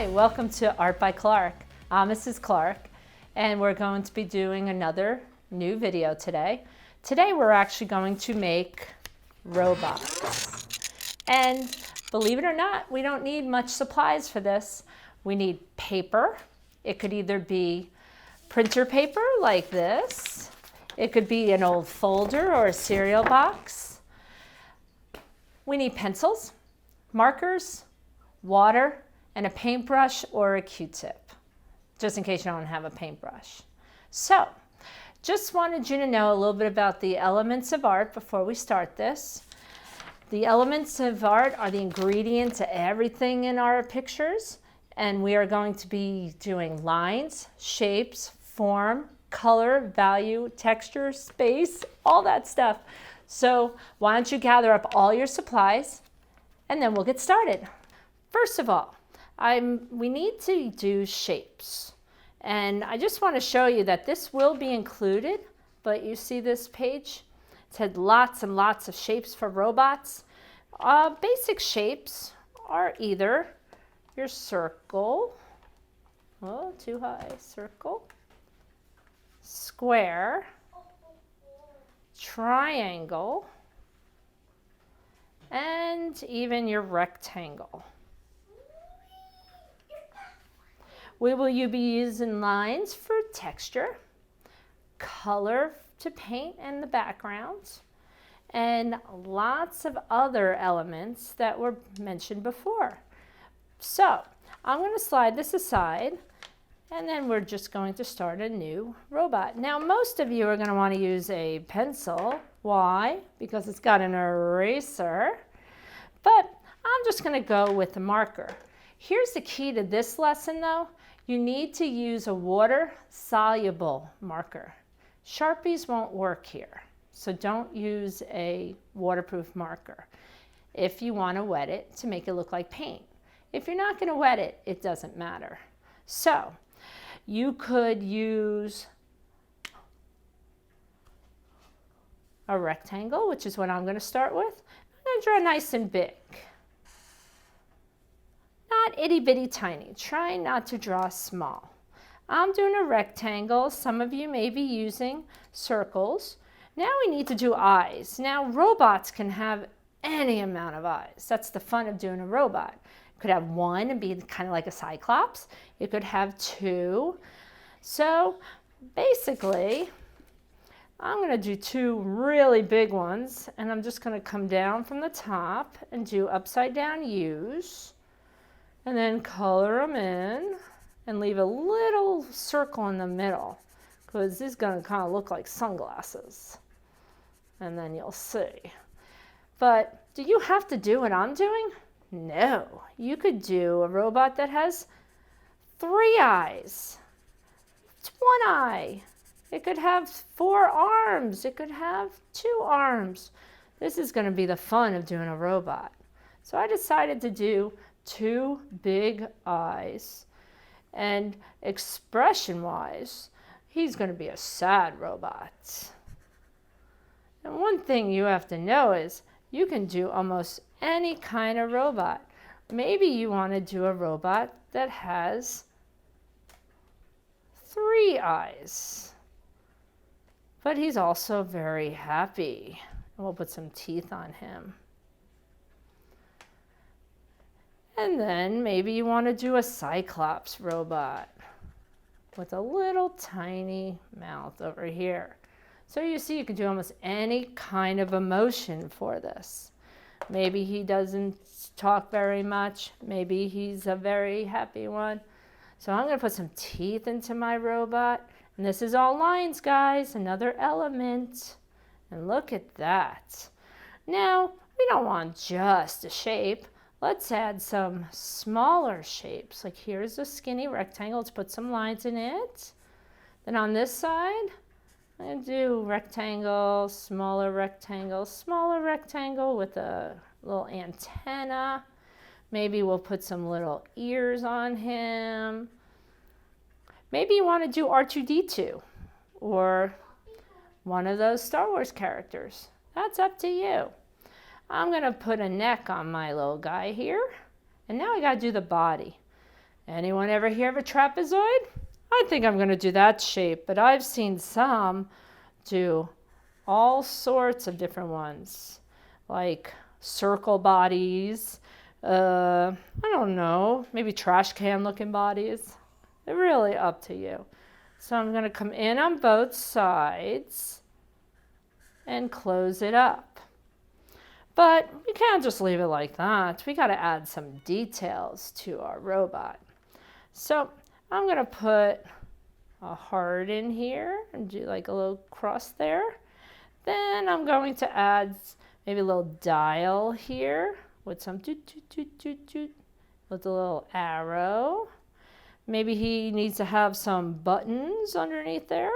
Hi, welcome to Art by Clark. I'm Mrs. Clark, and we're going to be doing another new video today. Today we're actually going to make robots. And believe it or not, we don't need much supplies for this. We need paper. It could either be printer paper like this. It could be an old folder or a cereal box. We need pencils, markers, water, and a paintbrush or a Q-tip, just in case you don't have a paintbrush. So, just wanted you to know a little bit about the elements of art before we start this. The elements of art are the ingredient to everything in our pictures, and we are going to be doing lines, shapes, form, color, value, texture, space, all that stuff. So why don't you gather up all your supplies, and then we'll get started. First of all, we need to do shapes. And I just want to show you that this will be included, but you see this page? It's had lots and lots of shapes for robots. Basic shapes are either your circle, oh, too high, circle, square, triangle, and even your rectangle. You be using lines for texture, color to paint in the backgrounds, and lots of other elements that were mentioned before. So I'm going to slide this aside, and then we're just going to start a new robot. Now most of you are going to want to use a pencil. Why? Because it's got an eraser. But I'm just going to go with a marker. Here's the key to this lesson though. You need to use a water-soluble marker. Sharpies won't work here, so don't use a waterproof marker if you want to wet it to make it look like paint. If you're not going to wet it, it doesn't matter. So you could use a rectangle, which is what I'm going to start with. I'm going to draw nice and big. Not itty bitty tiny. Try not to draw small. I'm doing a rectangle. Some of you may be using circles. Now we need to do eyes. Now robots can have any amount of eyes. That's the fun of doing a robot. You could have one and be kind of like a cyclops. You could have two. So basically, I'm going to do two really big ones, and I'm just going to come down from the top and do upside down U's. And then color them in and leave a little circle in the middle because this is going to kind of look like sunglasses. And then you'll see. But do you have to do what I'm doing? No. You could do a robot that has 3 eyes. It's 1 eye. It could have 4 arms. It could have 2 arms. This is going to be the fun of doing a robot. So I decided to do 2 big eyes, and expression-wise, he's going to be a sad robot. And one thing you have to know is you can do almost any kind of robot. Maybe you want to do a robot that has 3 eyes, but he's also very happy. And we'll put some teeth on him. And then maybe you want to do a cyclops robot with a little tiny mouth over here. So you see you can do almost any kind of emotion for this. Maybe he doesn't talk very much. Maybe he's a very happy one. So I'm going to put some teeth into my robot. And this is all lines, guys, another element. And look at that. Now, we don't want just a shape. Let's add some smaller shapes. Like here's a skinny rectangle. Let's put some lines in it. Then on this side, I'm going to do rectangle smaller rectangle with a little antenna. Maybe we'll put some little ears on him. Maybe you want to do R2-D2 or one of those Star Wars characters. That's up to you. I'm going to put a neck on my little guy here. And now I got to do the body. Anyone ever hear of a trapezoid? I think I'm going to do that shape, but I've seen some do all sorts of different ones, like circle bodies, I don't know, maybe trash can looking bodies. They're really up to you. So I'm going to come in on both sides and close it up. But we can't just leave it like that. We got to add some details to our robot. So I'm going to put a heart in here and do like a little cross there. Then I'm going to add maybe a little dial here with some toot, toot, toot, toot, toot, with a little arrow. Maybe he needs to have some buttons underneath there.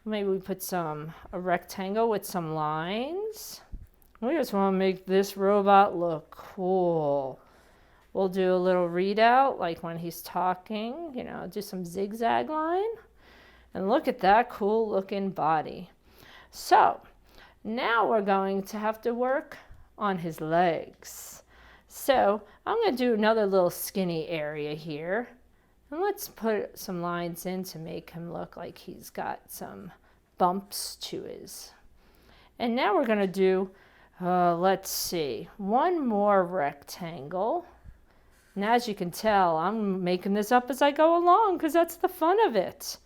Maybe we put a rectangle with some lines. We just want to make this robot look cool. We'll do a little readout, like when he's talking, you know, do some zigzag line. And look at that cool looking body. So now we're going to have to work on his legs. So I'm going to do another little skinny area here. And let's put some lines in to make him look like he's got some bumps to his. And now we're going to do, let's see, one more rectangle. And as you can tell, I'm making this up as I go along because that's the fun of it.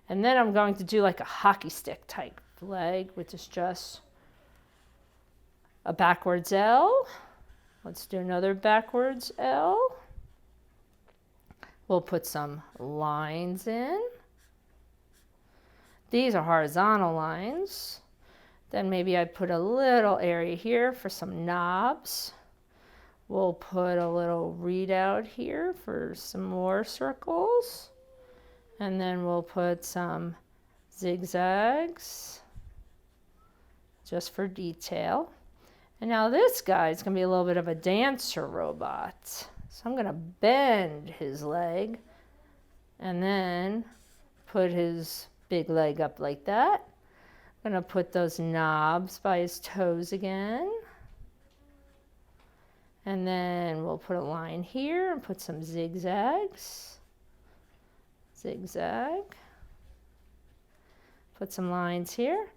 And then I'm going to do like a hockey stick type leg, which is just a backwards L. Let's do another backwards L. We'll put some lines in. These are horizontal lines. Then maybe I put a little area here for some knobs. We'll put a little readout here for some more circles. And then we'll put some zigzags just for detail. And now this guy's going to be a little bit of a dancer robot. So I'm going to bend his leg and then put his big leg up like that. I'm going to put those knobs by his toes again. And then we'll put a line here and put some zigzags. Zigzag. Put some lines here.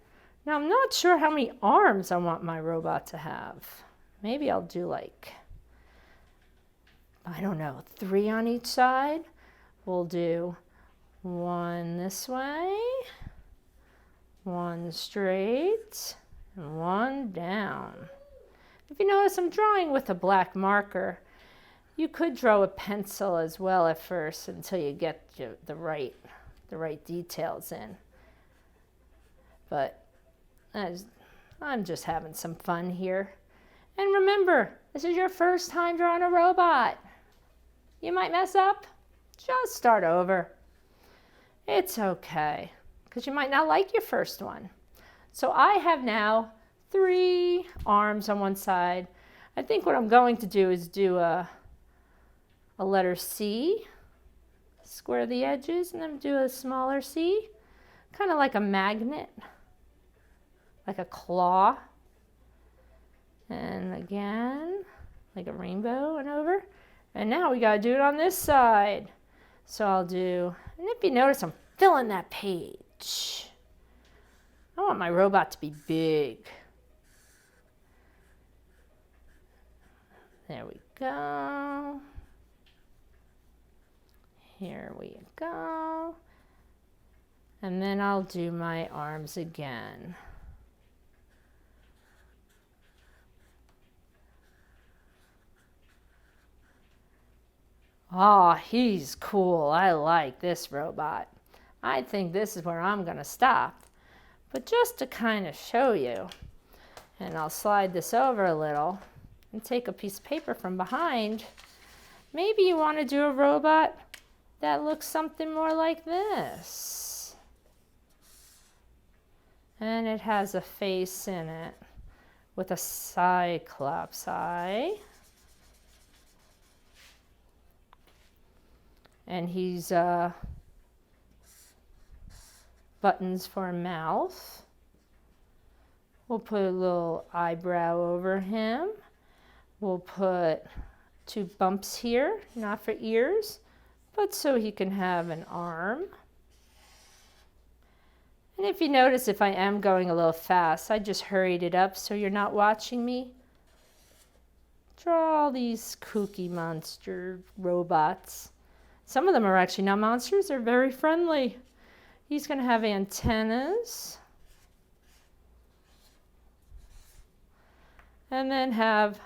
Now I'm not sure how many arms I want my robot to have. Maybe I'll do like, I don't know, 3 on each side. We'll do 1 this way, 1 straight, and 1 down. If you notice, I'm drawing with a black marker. You could draw a pencil as well at first until you get the right details in. But I'm just having some fun here. And remember, this is your first time drawing a robot. You might mess up. Just start over. It's okay, because you might not like your first one. So I have now 3 arms on one side. I think what I'm going to do is do a letter C, square the edges, and then do a smaller C, kind of like a magnet, like a claw. And again, like a rainbow and over. And now we got to do it on this side. So I'll do, and if you notice, I'm filling that page. I want my robot to be big. There we go. Here we go. And then I'll do my arms again. Oh, he's cool. I like this robot. I think this is where I'm going to stop. But just to kind of show you, and I'll slide this over a little and take a piece of paper from behind. Maybe you want to do a robot that looks something more like this. And it has a face in it with a cyclops eye. And he's buttons for a mouth. We'll put a little eyebrow over him. We'll put 2 bumps here, not for ears, but so he can have an arm. And if you notice, if I am going a little fast, I just hurried it up so you're not watching me draw all these kooky monster robots. Some of them are actually not monsters, they're very friendly. He's going to have antennas. And then have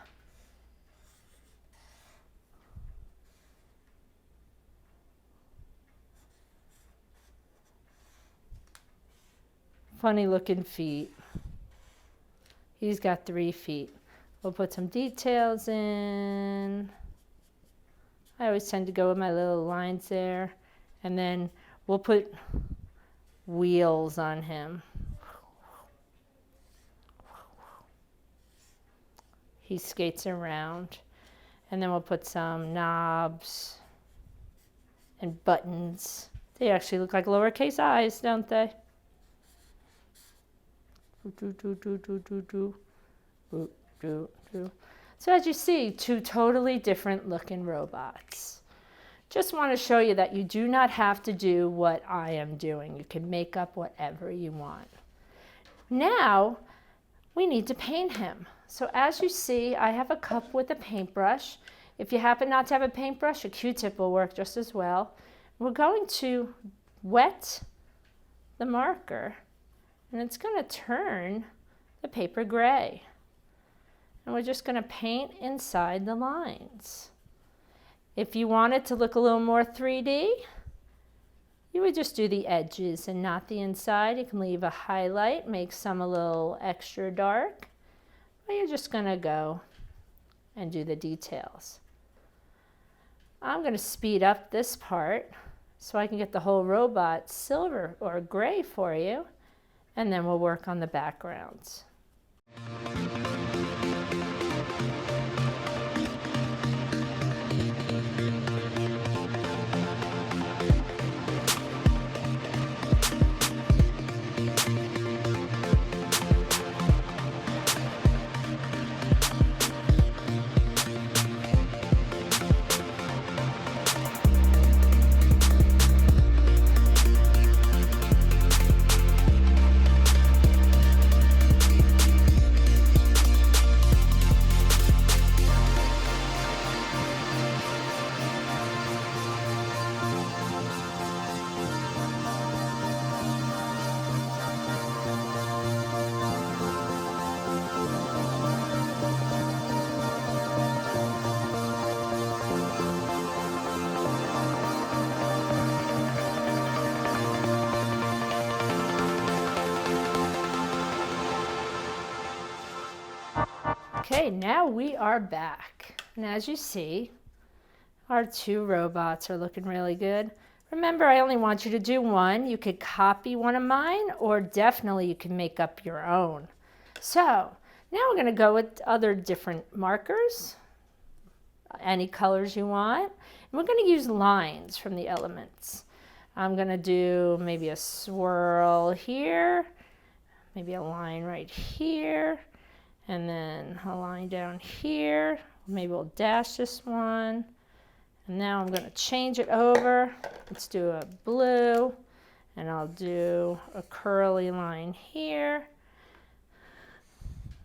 funny looking feet. He's got 3 feet. We'll put some details in. I always tend to go with my little lines there. And then we'll put wheels on him. He skates around. And then we'll put some knobs and buttons. They actually look like lowercase i's, don't they? So as you see, 2 totally different looking robots. Just want to show you that you do not have to do what I am doing. You can make up whatever you want. Now, we need to paint him. So as you see, I have a cup with a paintbrush. If you happen not to have a paintbrush, a Q-tip will work just as well. We're going to wet the marker, and it's going to turn the paper gray. And we're just going to paint inside the lines. If you want it to look a little more 3D, you would just do the edges and not the inside. You can leave a highlight, make some a little extra dark, but you're just going to go and do the details. I'm going to speed up this part so I can get the whole robot silver or gray for you, and then we'll work on the backgrounds. Okay, now we are back. And as you see, our 2 robots are looking really good. Remember, I only want you to do one. You could copy one of mine, or definitely you can make up your own. So now we're going to go with other different markers, any colors you want. And we're going to use lines from the elements. I'm going to do maybe a swirl here, maybe a line right here, and then a line down here. Maybe we'll dash this one. And now I'm going to change it over. Let's do a blue, and I'll do a curly line here.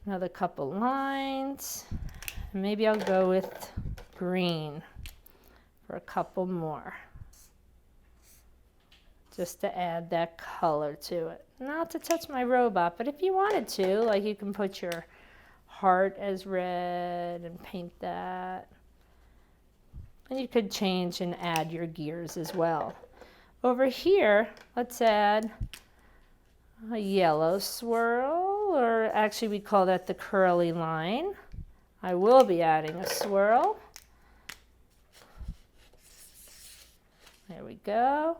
Another couple lines. And maybe I'll go with green for a couple more, just to add that color to it. Not to touch my robot, but if you wanted to, like, you can put your heart as red and paint that. And you could change and add your gears as well. Over here, let's add a yellow swirl, or actually we call that the curly line. I will be adding a swirl. There we go.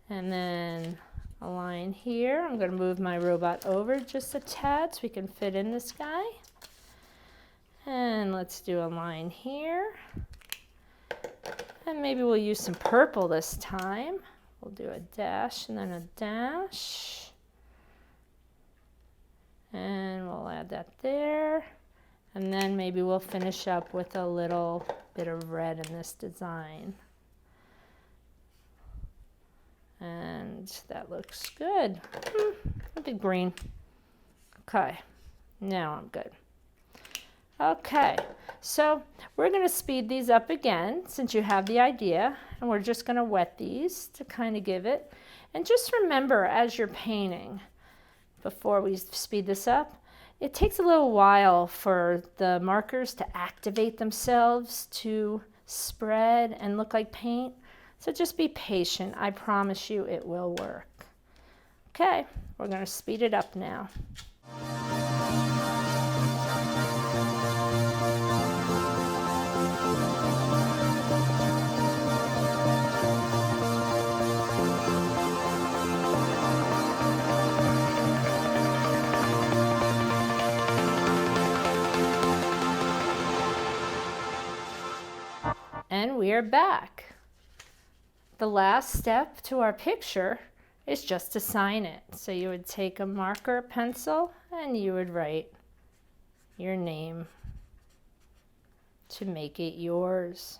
And then a line here. I'm going to move my robot over just a tad so we can fit in this guy. And let's do a line here. And maybe we'll use some purple this time. We'll do a dash and then a dash. And we'll add that there. And then maybe we'll finish up with a little bit of red in this design. And that looks good. A bit green. Okay, now I'm good. Okay, so we're going to speed these up again since you have the idea, and we're just going to wet these to kind of give it. And just remember as you're painting, before we speed this up, it takes a little while for the markers to activate themselves to spread and look like paint. So just be patient. I promise you it will work. Okay, we're going to speed it up now. And we are back. The last step to our picture is just to sign it. So you would take a marker, pencil, and you would write your name to make it yours.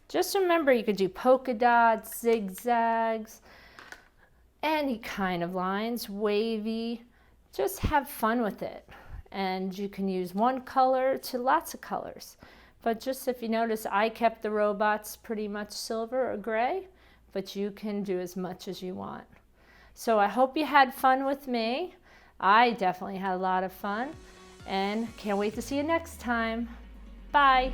Just remember, you could do polka dots, zigzags, any kind of lines, wavy. Just have fun with it. And you can use one color to lots of colors. But just if you notice, I kept the robots pretty much silver or gray, but you can do as much as you want. So I hope you had fun with me. I definitely had a lot of fun, and can't wait to see you next time. Bye.